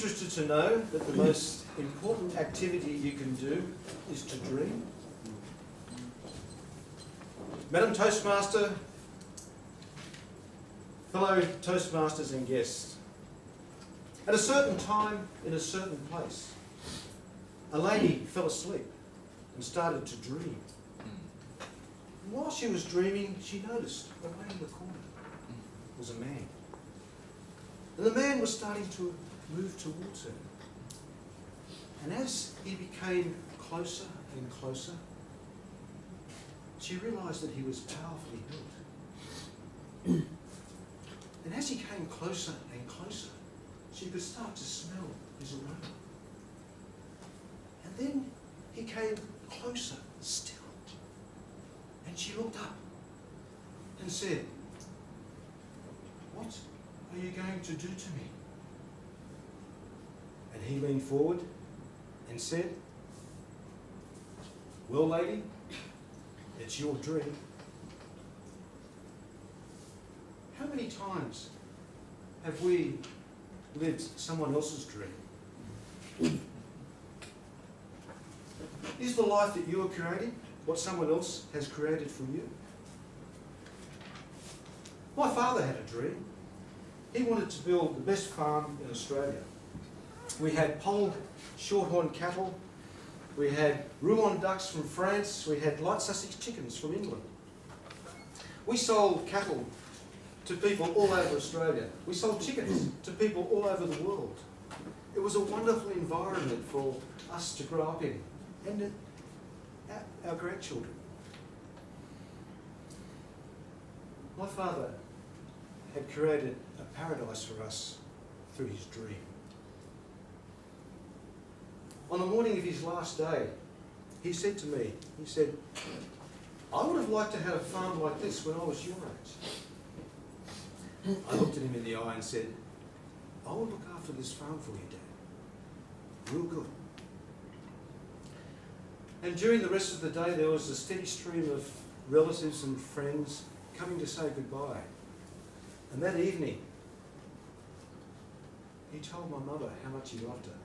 interested to know that the most important activity you can do is to dream? Madam Toastmaster, fellow Toastmasters and guests, at a certain time in a certain place, a lady fell asleep and started to dream. And while she was dreaming, she noticed away in the corner was a man. And the man was starting to move towards her. And as he became closer and closer, she realised that he was powerfully built. And as he came closer and closer, she could start to smell his aroma. And then he came closer still. And she looked up and said, "What are you going to do to me?" And he leaned forward and said, "Well, lady, it's your dream." How many times have we lived someone else's dream? Is the life that you are creating what someone else has created for you? My father had a dream. He wanted to build the best farm in Australia. We had polled shorthorn cattle, we had Rouen ducks from France, we had light Sussex chickens from England. We sold cattle to people all over Australia. We sold chickens to people all over the world. It was a wonderful environment for us to grow up in, and our grandchildren. My father had created a paradise for us through his dream. On the morning of his last day, he said to me, he said, "I would have liked to have a farm like this when I was your age." I looked at him in the eye and said, "I will look after this farm for you, Dad. Real good." And during the rest of the day, there was a steady stream of relatives and friends coming to say goodbye. And that evening, he told my mother how much he loved her.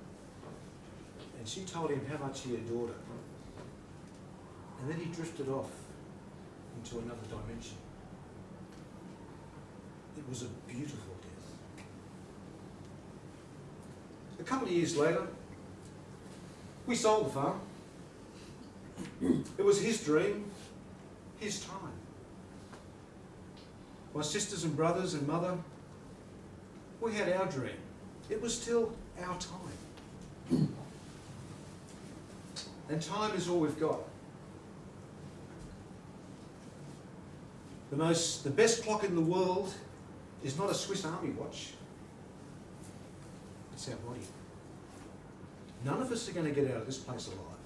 And she told him how much he adored her. And then he drifted off into another dimension. It was a beautiful death. A couple of years later, we sold the farm. It was his dream, his time. My sisters and brothers and mother, we had our dream. It was still our time. And time is all we've got. The best clock in the world is not a Swiss Army watch. It's our body. None of us are going to get out of this place alive.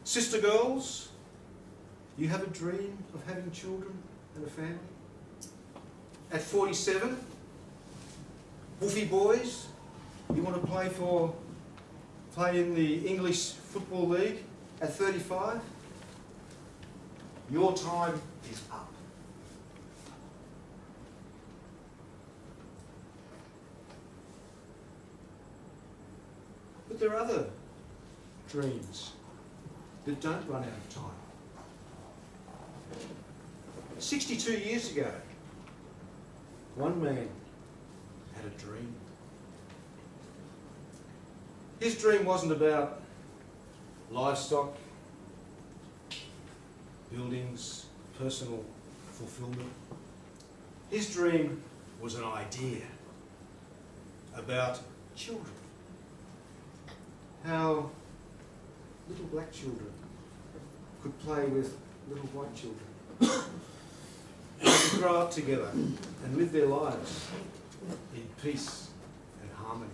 Sister girls, you have a dream of having children and a family? At 47, woofy boys, you want to play in the English Football League at 35? Your time is up. But there are other dreams that don't run out of time. 62 years ago, one man had a dream. His dream wasn't about livestock, buildings, personal fulfillment. His dream was an idea about children. How little black children could play with little white children. They could grow up together and live their lives in peace and harmony.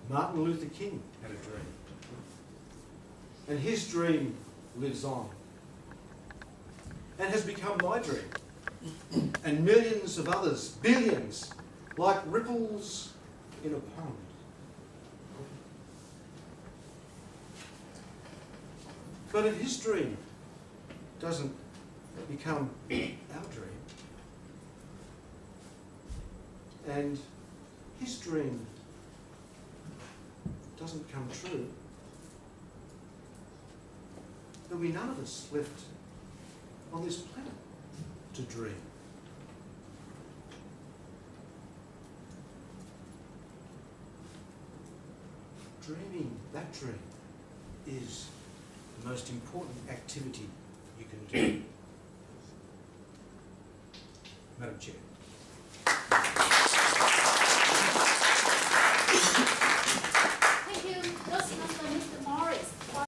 Martin Luther King had a dream. And his dream lives on. And has become my dream. And millions of others, billions, like ripples in a pond. But if his dream doesn't become our dream, and his dream doesn't come true, there'll be none of us left on this planet to dream. Dreaming that dream is the most important activity you can do. Madam Chair.